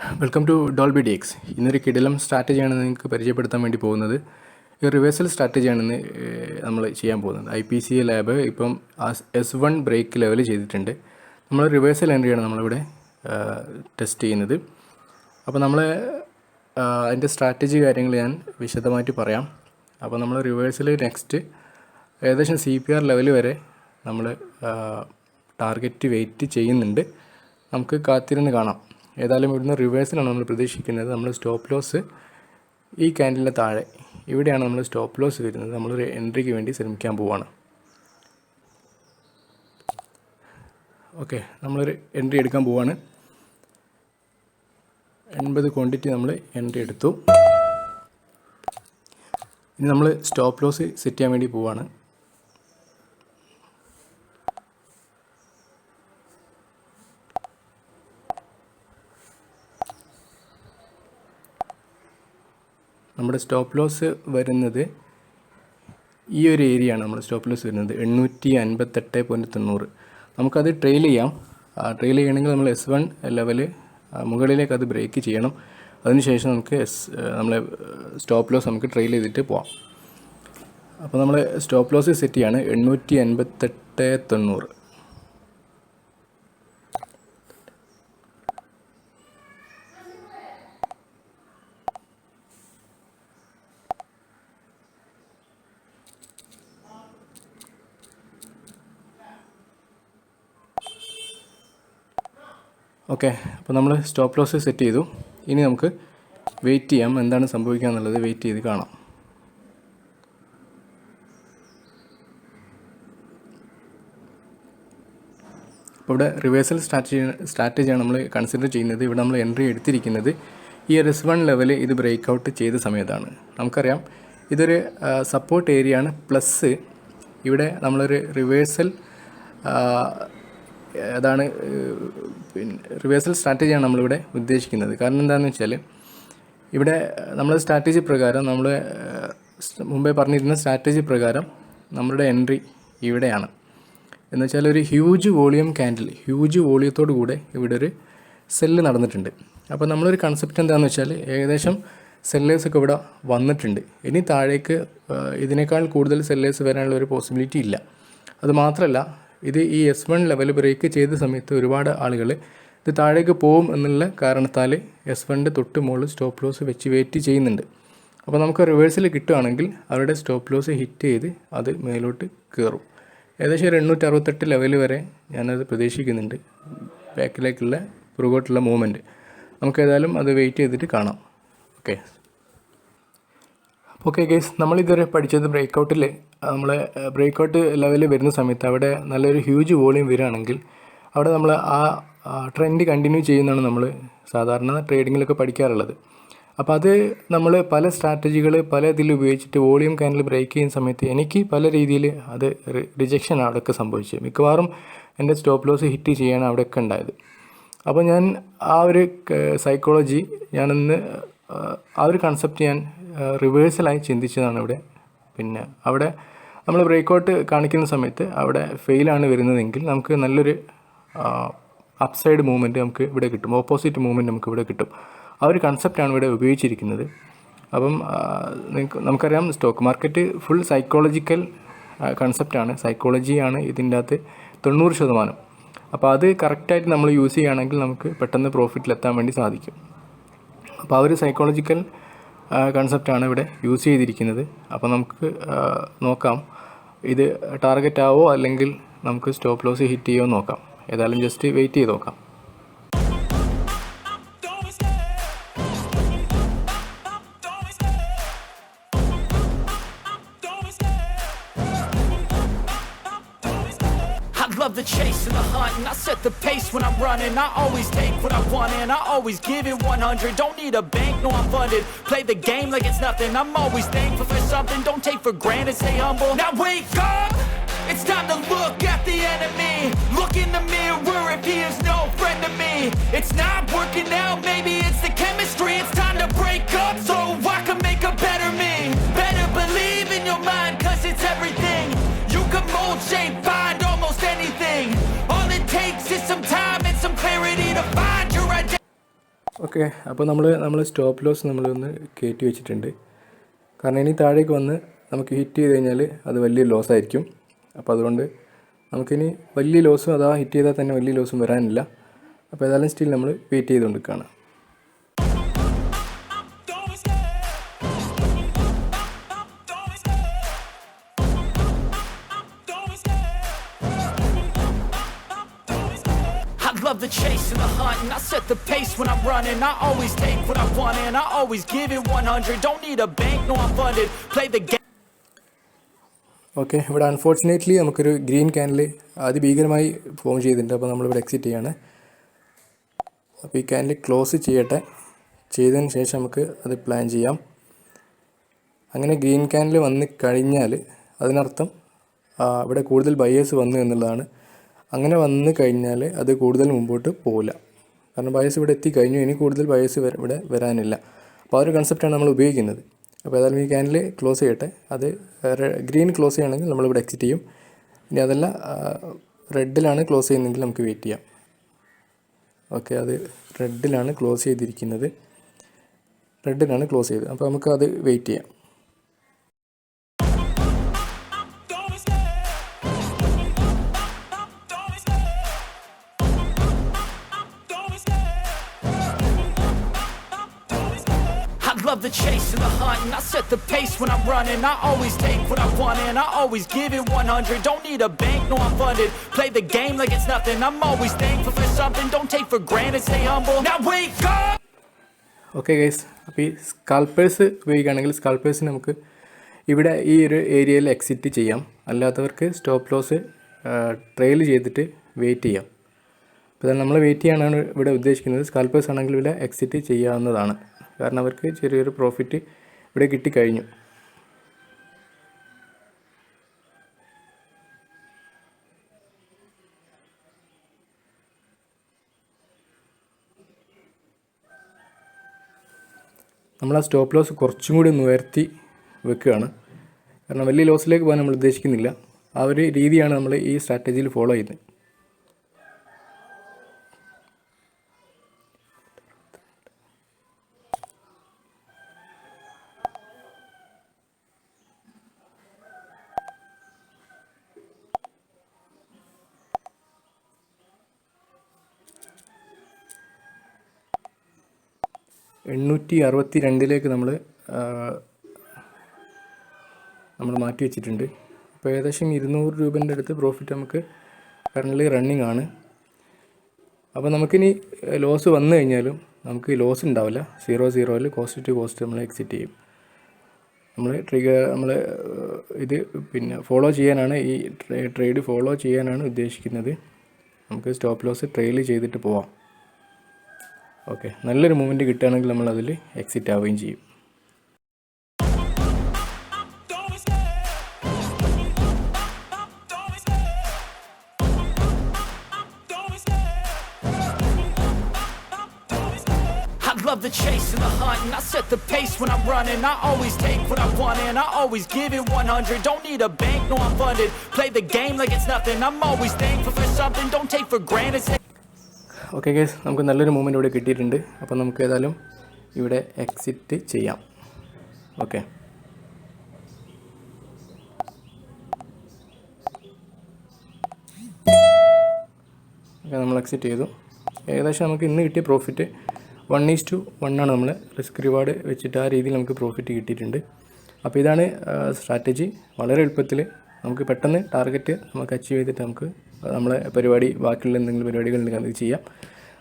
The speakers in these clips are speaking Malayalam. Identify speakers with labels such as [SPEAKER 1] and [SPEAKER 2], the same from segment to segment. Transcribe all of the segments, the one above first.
[SPEAKER 1] Welcome to Dolby DX. ഇന്നൊരു കിടിലം സ്ട്രാറ്റജിയാണ് നിങ്ങൾക്ക് പരിചയപ്പെടുത്താൻ വേണ്ടി പോകുന്നത്. ഈ റിവേഴ്സൽ സ്ട്രാറ്റജിയാണ് ഇന്ന് നമ്മൾ ചെയ്യാൻ പോകുന്നത്. IPC ലാബ് ഇപ്പം S1 ബ്രേക്ക് ലെവൽ ചെയ്തിട്ടുണ്ട്. നമ്മൾ റിവേഴ്സൽ എൻട്രിയാണ് നമ്മളിവിടെ ടെസ്റ്റ് ചെയ്യുന്നത്. അപ്പോൾ നമ്മൾ അതിൻ്റെ സ്ട്രാറ്റജി കാര്യങ്ങൾ ഞാൻ വിശദമായിട്ട് പറയാം. അപ്പോൾ നമ്മൾ റിവേഴ്സൽ നെക്സ്റ്റ് ഏകദേശം CPR ലെവൽ വരെ നമ്മൾ ടാർഗറ്റ് വെയിറ്റ് ചെയ്യുന്നുണ്ട്. നമുക്ക് കാത്തിരുന്ന് കാണാം. ഏതായാലും ഇവിടുന്ന് റിവേഴ്സിലാണ് നമ്മൾ പ്രതീക്ഷിക്കുന്നത്. നമ്മൾ സ്റ്റോപ്പ് ലോസ് ഈ ക്യാൻഡിലിൻ്റെ താഴെ ഇവിടെയാണ് നമ്മൾ സ്റ്റോപ്പ് ലോസ് വരുന്നത്. നമ്മളൊരു എൻട്രിക്ക് വേണ്ടി ശ്രമിക്കാൻ പോവുകയാണ്. ഓക്കെ, നമ്മളൊരു എൻട്രി എടുക്കാൻ പോവുകയാണ്. 80 ക്വാണ്ടിറ്റി നമ്മൾ എൻട്രി എടുത്തു. ഇനി നമ്മൾ സ്റ്റോപ്പ് ലോസ് സെറ്റ് ചെയ്യാൻ വേണ്ടി പോവുകയാണ്. നമ്മുടെ സ്റ്റോപ്പ് ലോസ് വരുന്നത് ഈ ഒരു ഏരിയയാണ്. നമ്മുടെ സ്റ്റോപ്പ് ലോസ് വരുന്നത് 858.90. നമുക്കത് ട്രെയിൽ ചെയ്യാം. ട്രെയിൽ ചെയ്യണമെങ്കിൽ നമ്മൾ S1 ലെവൽ മുകളിലേക്ക് അത് ബ്രേക്ക് ചെയ്യണം. അതിനുശേഷം നമുക്ക് നമ്മളെ സ്റ്റോപ്പ് ലോസ് നമുക്ക് ട്രെയിൽ ചെയ്തിട്ട് പോവാം. അപ്പോൾ നമ്മൾ സ്റ്റോപ്പ് ലോസ് സെറ്റ് ചെയ്യാണ് 858.90. ഓക്കെ, അപ്പോൾ നമ്മൾ സ്റ്റോപ്പ് ലോസ് സെറ്റ് ചെയ്തു. ഇനി നമുക്ക് വെയിറ്റ് ചെയ്യാം, എന്താണ് സംഭവിക്കുക എന്നുള്ളത് വെയിറ്റ് ചെയ്ത് കാണാം. അപ്പോൾ ഇവിടെ റിവേഴ്സൽ സ്ട്രാറ്റജിയാണ് നമ്മൾ കൺസിഡർ ചെയ്യുന്നത്. ഇവിടെ നമ്മൾ എൻട്രി എടുത്തിരിക്കുന്നത് ഈ S1 ലെവൽ ഇത് ബ്രേക്ക് ഔട്ട് ചെയ്ത സമയത്താണ്. നമുക്കറിയാം ഇതൊരു സപ്പോർട്ട് ഏരിയ ആണ്. പ്ലസ് ഇവിടെ നമ്മളൊരു റിവേഴ്സൽ അതാണ് പിന്നെ റിവേഴ്സൽ സ്ട്രാറ്റജിയാണ് നമ്മളിവിടെ ഉദ്ദേശിക്കുന്നത്. കാരണം എന്താണെന്ന് വെച്ചാൽ ഇവിടെ നമ്മൾ സ്ട്രാറ്റജി പ്രകാരം നമ്മൾ മുമ്പേ പറഞ്ഞിരുന്ന സ്ട്രാറ്റജി പ്രകാരം നമ്മളുടെ എൻട്രി ഇവിടെയാണ്. എന്ന് വെച്ചാൽ ഒരു ഹ്യൂജ് വോളിയം ക്യാൻഡിൽ, ഹ്യൂജ് വോളിയത്തോടു കൂടെ ഇവിടെ ഒരു സെല്ല് നടന്നിട്ടുണ്ട്. അപ്പോൾ നമ്മളൊരു കൺസെപ്റ്റ് എന്താണെന്ന് വെച്ചാൽ ഏകദേശം സെല്ലേഴ്സൊക്കെ ഇവിടെ വന്നിട്ടുണ്ട്. ഇനി താഴേക്ക് ഇതിനേക്കാൾ കൂടുതൽ സെല്ലേഴ്സ് വരാനുള്ള ഒരു പോസിബിലിറ്റി ഇല്ല. അതുമാത്രമല്ല ഇത് ഈ S1 ലെവൽ ബ്രേക്ക് ചെയ്ത സമയത്ത് ഒരുപാട് ആളുകൾ ഇത് താഴേക്ക് പോകും എന്നുള്ള കാരണത്താൽ S1 തൊട്ട് മുകളിൽ സ്റ്റോപ്പ് ലോസ് വെച്ച് വെയിറ്റ് ചെയ്യുന്നുണ്ട്. അപ്പോൾ നമുക്ക് റിവേഴ്സിൽ കിട്ടുകയാണെങ്കിൽ അവരുടെ സ്റ്റോപ്പ് ലോസ് ഹിറ്റ് ചെയ്ത് അത് മേലോട്ട് കയറും. ഏകദേശം ഒരു 868 ലെവൽ വരെ ഞാനത് പ്രതീക്ഷിക്കുന്നുണ്ട്. ബാക്കിലേക്കുള്ള പുറകോട്ടുള്ള മൂവ്മെൻറ്റ് നമുക്ക് ഏതായാലും അത് വെയിറ്റ് ചെയ്തിട്ട് കാണാം. ഓക്കെ ഗൈസ്, നമ്മളിതുവരെ പഠിച്ചത് ബ്രേക്കൗട്ടിൽ നമ്മൾ ബ്രേക്കൗട്ട് ലെവൽ വരുന്ന സമയത്ത് അവിടെ നല്ലൊരു ഹ്യൂജ് വോളിയം വരികയാണെങ്കിൽ അവിടെ നമ്മൾ ആ ട്രെൻഡ് കണ്ടിന്യൂ ചെയ്യുന്നതാണ് നമ്മൾ സാധാരണ ട്രേഡിങ്ങിലൊക്കെ പഠിക്കാറുള്ളത്. അപ്പോൾ അത് നമ്മൾ പല സ്ട്രാറ്റജികൾ പല ഇതിൽ ഉപയോഗിച്ചിട്ട് വോളിയം ക്യാൻഡിൽ ബ്രേക്ക് ചെയ്യുന്ന സമയത്ത് എനിക്ക് പല രീതിയിൽ അത് റിജക്ഷൻ അവിടെയൊക്കെ സംഭവിച്ചു. മിക്കവാറും എൻ്റെ സ്റ്റോപ്പ് ലോസ് ഹിറ്റ് ചെയ്യാണ് അവിടെയൊക്കെ ഉണ്ടായത്. അപ്പോൾ ഞാൻ ആ ഒരു സൈക്കോളജി ഞാനിന്ന് ആ ഒരു കൺസെപ്റ്റ് ഞാൻ റിവേഴ്സലായി ചിന്തിച്ചതാണ് ഇവിടെ. പിന്നെ അവിടെ നമ്മൾ ബ്രേക്കൗട്ട് കാണിക്കുന്ന സമയത്ത് അവിടെ ഫെയിലാണ് വരുന്നതെങ്കിൽ നമുക്ക് നല്ലൊരു അപ്സൈഡ് മൂവ്മെൻറ്റ് നമുക്ക് ഇവിടെ കിട്ടും, ഓപ്പോസിറ്റ് മൂവ്മെൻറ്റ് നമുക്ക് ഇവിടെ കിട്ടും. ആ ഒരു കൺസെപ്റ്റാണ് ഇവിടെ ഉപയോഗിച്ചിരിക്കുന്നത്. അപ്പം നമുക്കറിയാം സ്റ്റോക്ക് മാർക്കറ്റ് ഫുൾ സൈക്കോളജിക്കൽ കൺസെപ്റ്റാണ്, സൈക്കോളജിയാണ് ഇതിൻ്റെ അകത്ത് 90%. അപ്പോൾ അത് കറക്റ്റായിട്ട് നമ്മൾ യൂസ് ചെയ്യുകയാണെങ്കിൽ നമുക്ക് പെട്ടെന്ന് പ്രോഫിറ്റിലെത്താൻ വേണ്ടി സാധിക്കും. അപ്പോൾ ആ ഒരു സൈക്കോളജിക്കൽ കൺസെപ്റ്റാണ് ഇവിടെ യൂസ് ചെയ്തിരിക്കുന്നത്. അപ്പോൾ നമുക്ക് നോക്കാം ഇത് ടാർഗറ്റ് ആവോ അല്ലെങ്കിൽ നമുക്ക് സ്റ്റോപ്പ് ലോസ് ഹിറ്റ് ചെയ്യുമോ നോക്കാം. ഏതായാലും ജസ്റ്റ് വെയിറ്റ് ചെയ്ത് നോക്കാം.
[SPEAKER 2] Love the chase and the hunt, and I set the pace when I'm running. I always take what I want and I always give it 100. Don't need a bank, no I'm funded. Play the game like it's nothing. I'm always thankful for something. Don't take for granted, stay humble. Now wake up, it's time to look at the enemy. Look in the mirror if he is no friend to me. It's not working out, maybe it's the chemistry. It's time to break up so I can make a better me. Better believe in your mind, cause it's everything. You can mold, shape, find almost anything. All it takes is some time and some clarity to find your identity.
[SPEAKER 1] Okay, അപ്പോൾ നമ്മൾ സ്റ്റോപ്പ് ലോസ് നമ്മളൊന്ന് കയറ്റി വെച്ചിട്ടുണ്ട്. കാരണം ഇനി താഴേക്ക് വന്ന് നമുക്ക് ഹിറ്റ് ചെയ്ത് കഴിഞ്ഞാൽ അത് വലിയ ലോസ് ആയിരിക്കും. അപ്പോൾ അതുകൊണ്ട് നമുക്കിനി വലിയ ലോസും അതാ ഹിറ്റ് ചെയ്താൽ തന്നെ വലിയ ലോസും വരാനില്ല. അപ്പോൾ ഏതായാലും സ്റ്റിൽ നമ്മൾ വെയിറ്റ് ചെയ്തുകൊണ്ടിരിക്കുകയാണ്.
[SPEAKER 2] Love the chase and the hunt, and I set the pace when I'm running. I always take what I want and I always give it 100. Don't need a bank, no I'm funded. Play the game.
[SPEAKER 1] Okay, ഇവിടെ അൺഫോർച്ചുനേറ്റ്ലി നമുക്കൊരു ഗ്രീൻ ക്യാൻഡിൽ അതിഭീകരമായി ഫോം ചെയ്തിട്ടുണ്ട്. അപ്പോൾ നമ്മളിവിടെ എക്സിറ്റ് ചെയ്യാണ്. അപ്പോൾ ഈ ക്യാൻഡിൽ ക്ലോസ് ചെയ്യട്ടെ. ചെയ്തതിന് ശേഷം നമുക്ക് അത് പ്ലാൻ ചെയ്യാം. അങ്ങനെ ഗ്രീൻ ക്യാൻഡിൽ വന്ന് കഴിഞ്ഞാൽ അതിനർത്ഥം ഇവിടെ കൂടുതൽ ബയേഴ്സ് വന്നു എന്നുള്ളതാണ്. അങ്ങനെ വന്നു കഴിഞ്ഞാൽ അത് കൂടുതൽ മുമ്പോട്ട് പോകില്ല. കാരണം ബയേഴ്സ് ഇവിടെ എത്തിക്കഴിഞ്ഞു, ഇനി കൂടുതൽ ബയേഴ്സ് ഇവിടെ വരാനില്ല. അപ്പോൾ ആ ഒരു കൺസെപ്റ്റാണ് നമ്മൾ ഉപയോഗിക്കുന്നത്. അപ്പോൾ ഏതായാലും ഈ ക്യാൻഡിൽ ക്ലോസ് ചെയ്യട്ടെ. അത് ഗ്രീൻ ക്ലോസ് ചെയ്യുകയാണെങ്കിൽ നമ്മളിവിടെ എക്സിറ്റ് ചെയ്യും. ഇനി അതല്ല റെഡിലാണ് ക്ലോസ് ചെയ്യുന്നതെങ്കിൽ നമുക്ക് വെയിറ്റ് ചെയ്യാം. ഓക്കെ, അത് റെഡിലാണ് ക്ലോസ് ചെയ്തിരിക്കുന്നത്. റെഡിലാണ് ക്ലോസ് ചെയ്തത്. അപ്പോൾ നമുക്ക് അത് വെയിറ്റ് ചെയ്യാം.
[SPEAKER 2] Love the chase and the hunt, and I set the pace when I'm running. I always take what I want and I always give it 100. Don't need a bank, no I'm funded. Play the game like it's nothing. I'm always thankful for something. Don't take for granted, stay humble. Now wake up.
[SPEAKER 1] Okay guys, അപ്പോൾ ഈ സ്കാൽപ്പേഴ്സ് ഉപയോഗിക്കുകയാണെങ്കിൽ സ്കാൽപ്പേഴ്സിന് നമുക്ക് ഇവിടെ ഈ ഒരു ഏരിയയിൽ എക്സിറ്റ് ചെയ്യാം. അല്ലാത്തവർക്ക് സ്റ്റോപ്പ് ലോസ് ട്രെയിൽ ചെയ്തിട്ട് വെയിറ്റ് ചെയ്യാം. അപ്പോൾ നമ്മൾ വെയിറ്റ് ചെയ്യാനാണ് ഇവിടെ ഉദ്ദേശിക്കുന്നത്. സ്കാൽപ്പേഴ്സ് ആണെങ്കിൽ ഇവിടെ എക്സിറ്റ് ചെയ്യാവുന്നതാണ്. കാരണം അവർക്ക് ചെറിയൊരു പ്രോഫിറ്റ് ഇവിടെ കിട്ടിക്കഴിഞ്ഞു. നമ്മൾ ആ സ്റ്റോപ്പ് ലോസ് കുറച്ചും കൂടി ഒന്ന് ഉയർത്തി വെക്കുകയാണ്. കാരണം വലിയ ലോസിലേക്ക് പോകാൻ നമ്മൾ ഉദ്ദേശിക്കുന്നില്ല. ആ ഒരു രീതിയാണ് നമ്മൾ ഈ സ്ട്രാറ്റജിയിൽ ഫോളോ ചെയ്യുന്നത്. $862 നമ്മൾ മാറ്റി വെച്ചിട്ടുണ്ട്. അപ്പോൾ ഏകദേശം $200 അടുത്ത് പ്രോഫിറ്റ് നമുക്ക് കറൻ്റ് റണ്ണിങ് ആണ്. അപ്പോൾ നമുക്കിനി ലോസ് വന്നു കഴിഞ്ഞാലും നമുക്ക് ലോസ് ഉണ്ടാവില്ല. 0-0 കോസ്റ്റ് ടു കോസ്റ്റ് നമ്മൾ എക്സിറ്റ് ചെയ്യും. നമ്മൾ ഇത് പിന്നെ ഫോളോ ചെയ്യാനാണ്, ഈ ട്രേഡ് ഫോളോ ചെയ്യാനാണ് ഉദ്ദേശിക്കുന്നത്. നമുക്ക് സ്റ്റോപ്പ് ലോസ് ട്രെയിൽ ചെയ്തിട്ട് പോവാം. ഓക്കെ, നല്ലൊരു മൂവ്മെൻറ്റ് കിട്ടുകയാണെങ്കിൽ നമ്മളതിൽ എക്സിറ്റ് ആവുകയും ചെയ്യും.
[SPEAKER 2] Love the chase and the hunt, and I set the pace when I'm running. I always take what I want and I always give it 100. Don't need a bank, no I'm funded. Play the game like it's nothing. I'm always thankful for something. Don't take for granted.
[SPEAKER 1] Okay guys, നമുക്ക് നല്ലൊരു മൂവ്മെൻറ്റ് ഇവിടെ കിട്ടിയിട്ടുണ്ട്. അപ്പോൾ നമുക്ക് ഏതായാലും ഇവിടെ എക്സിറ്റ് ചെയ്യാം. ഓക്കെ, നമ്മൾ എക്സിറ്റ് ചെയ്തു. ഏകദേശം നമുക്ക് ഇന്ന് കിട്ടിയ പ്രോഫിറ്റ് 1:1 ആണ്. നമ്മൾ റിസ്ക് റിവാർഡ് വെച്ചിട്ട് ആ രീതിയിൽ നമുക്ക് പ്രോഫിറ്റ് കിട്ടിയിട്ടുണ്ട്. അപ്പോൾ ഇതാണ് സ്ട്രാറ്റജി. വളരെ എളുപ്പത്തിൽ നമുക്ക് പെട്ടെന്ന് ടാർഗറ്റ് നമുക്ക് അച്ചീവ് ചെയ്തിട്ട് നമുക്ക് നമ്മളെ പരിപാടി, ബാക്കിയുള്ള എന്തെങ്കിലും പരിപാടികളുണ്ടെങ്കിൽ അത് ചെയ്യാം.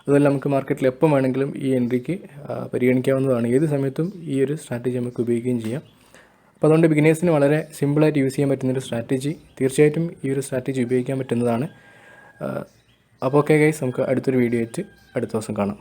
[SPEAKER 1] അതുപോലെ നമുക്ക് മാർക്കറ്റിൽ എപ്പം വേണമെങ്കിലും ഈ എൻട്രിക്ക് പരിഗണിക്കാവുന്നതാണ്. ഏത് സമയത്തും ഈ ഒരു സ്ട്രാറ്റജി നമുക്ക് ഉപയോഗിക്കുകയും ചെയ്യാം. അപ്പോൾ അതുകൊണ്ട് ബിഗിനേഴ്സിന് വളരെ സിമ്പിളായിട്ട് യൂസ് ചെയ്യാൻ പറ്റുന്നൊരു സ്ട്രാറ്റജി. തീർച്ചയായിട്ടും ഈ ഒരു സ്ട്രാറ്റജി ഉപയോഗിക്കാൻ പറ്റുന്നതാണ്. അപ്പോൾ ഓക്കെ ഗൈസ്, നമുക്ക് അടുത്തൊരു വീഡിയോ ആയിട്ട് അടുത്ത ദിവസം കാണാം.